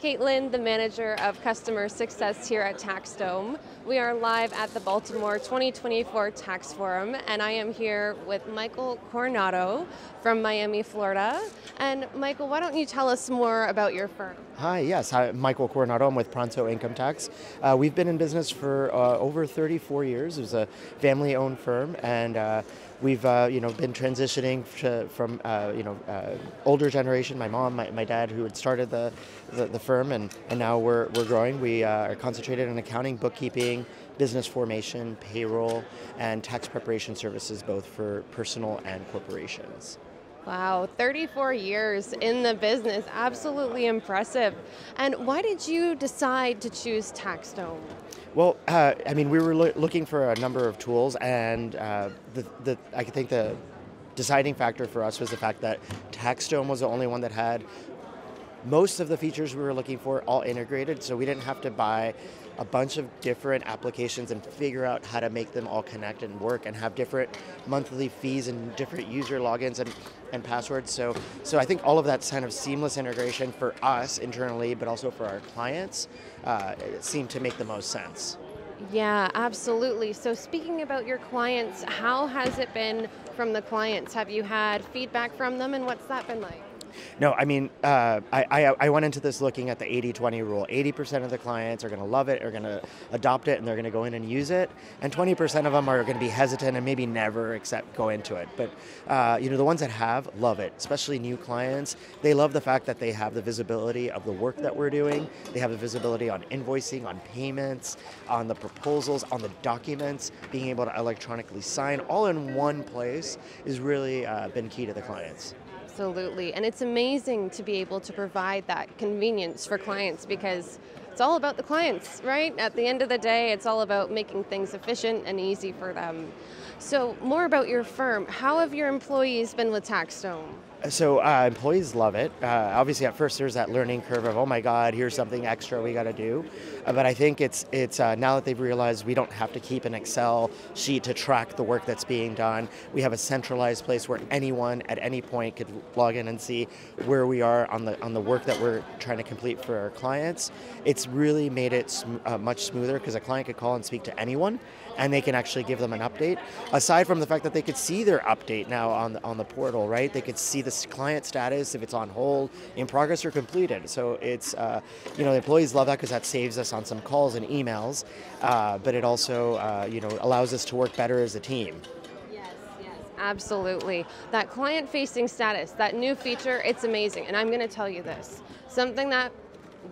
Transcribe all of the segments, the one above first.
Caitlin, the manager of customer success here at TaxDome. We are live at the Baltimore 2024 Tax Forum, and I am here with Michael Coronado from Miami, Florida. And Michael, why don't you tell us more about your firm? Hi, yes. Hi, Michael Coronado. I'm with Pronto Income Tax. We've been in business for over 34 years. It was a family-owned firm, and we've been transitioning from older generation. My mom, my dad, who had started the firm, and now we're growing. We are concentrated on accounting, bookkeeping, business formation, payroll, and tax preparation services, both for personal and corporations. Wow, 34 years in the business, absolutely impressive. And why did you decide to choose TaxDome? Well, we were looking for a number of tools, and I think the deciding factor for us was the fact that TaxDome was the only one that had most of the features we were looking for all integrated, so we didn't have to buy a bunch of different applications and figure out how to make them all connect and work and have different monthly fees and different user logins and passwords. So I think all of that kind of seamless integration for us internally, but also for our clients, it seemed to make the most sense. Yeah, absolutely. So speaking about your clients, how has it been from the clients? Have you had feedback from them, and what's that been like? No, I went into this looking at the 80-20 rule. 80% of the clients are going to love it, are going to adopt it, and they're going to go in and use it. And 20% of them are going to be hesitant and maybe never go into it. But the ones that love it, especially new clients. They love the fact that they have the visibility of the work that we're doing. They have the visibility on invoicing, on payments, on the proposals, on the documents. Being able to electronically sign all in one place is really been key to the clients. Absolutely, and it's amazing to be able to provide that convenience for clients because it's all about the clients, right? At the end of the day, it's all about making things efficient and easy for them. So more about your firm. How have your employees been with TaxDome? So employees love it. Obviously, at first there's that learning curve of, oh my God, here's something extra we got to do. But I think it's now that they've realized we don't have to keep an Excel sheet to track the work that's being done. We have a centralized place where anyone at any point could log in and see where we are on the work that we're trying to complete for our clients. It's really made it much smoother because a client could call and speak to anyone, and they can actually give them an update. Aside from the fact that they could see their update now on the portal, right? They could see the client status, if it's on hold, in progress, or completed. So it's, the employees love that because that saves us on some calls and emails, but it also, allows us to work better as a team. Yes, absolutely. That client-facing status, that new feature, it's amazing. And I'm going to tell you this, something that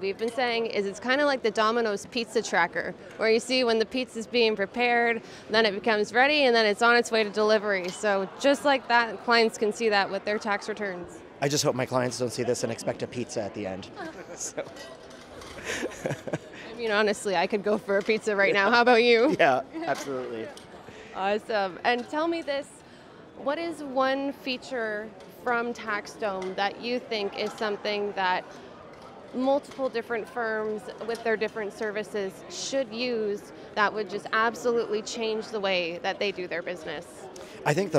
we've been saying is it's kind of like the Domino's pizza tracker, where you see when the pizza's being prepared, then it becomes ready, and then it's on its way to delivery. So just like that, clients can see that with their tax returns. I just hope my clients don't see this and expect a pizza at the end. So. Honestly, I could go for a pizza right now. How about you? Yeah, absolutely. Awesome. And tell me this, what is one feature from TaxDome that you think is something that multiple different firms with their different services should use that would just absolutely change the way that they do their business? I think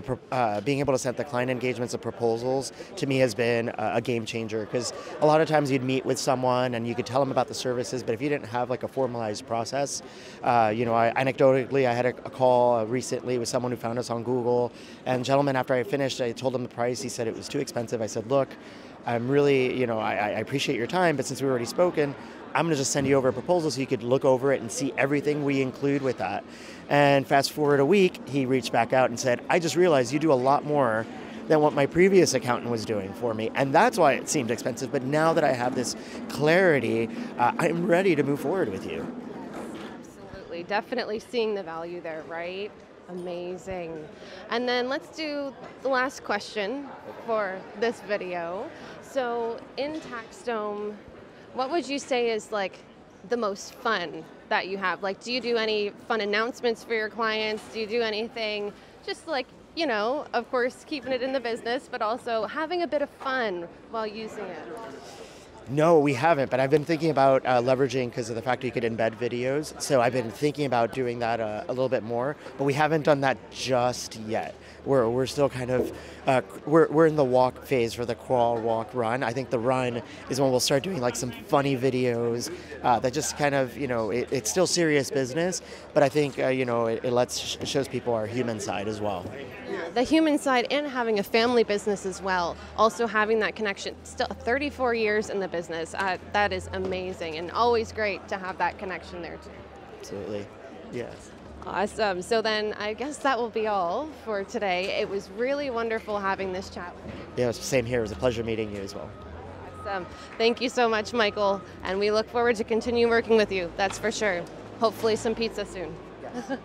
being able to send the client engagements and proposals to me has been a game changer, because a lot of times you'd meet with someone and you could tell them about the services, but if you didn't have like a formalized process, anecdotally I had a call recently with someone who found us on Google, and gentleman, after I finished, I told him the price. He said it was too expensive. I said, look, I'm really, I appreciate your time, but since we've already spoken, I'm going to just send you over a proposal so you could look over it and see everything we include with that. And fast forward a week, he reached back out and said, I just realized you do a lot more than what my previous accountant was doing for me. And that's why it seemed expensive. But now that I have this clarity, I'm ready to move forward with you. Absolutely. Definitely seeing the value there, right? Amazing. And then let's do the last question for this video. So in TaxDome, what would you say is like the most fun that you have? Like, do you do any fun announcements for your clients? Do you do anything just like, of course, keeping it in the business, but also having a bit of fun while using it? No, we haven't, but I've been thinking about leveraging because of the fact you could embed videos. So I've been thinking about doing that a little bit more, but we haven't done that just yet. We're still kind of, we're in the walk phase for the crawl, walk, run. I think the run is when we'll start doing like some funny videos that just kind of, it's still serious business, but I think, it shows people our human side as well. The human side and having a family business as well. Also having that connection. Still 34 years in the business. That is amazing and always great to have that connection there too. Absolutely. Yes. Awesome. So then I guess that will be all for today. It was really wonderful having this chat with you. Yeah, same here. It was a pleasure meeting you as well. Awesome. Thank you so much, Michael. And we look forward to continue working with you. That's for sure. Hopefully some pizza soon. Yes.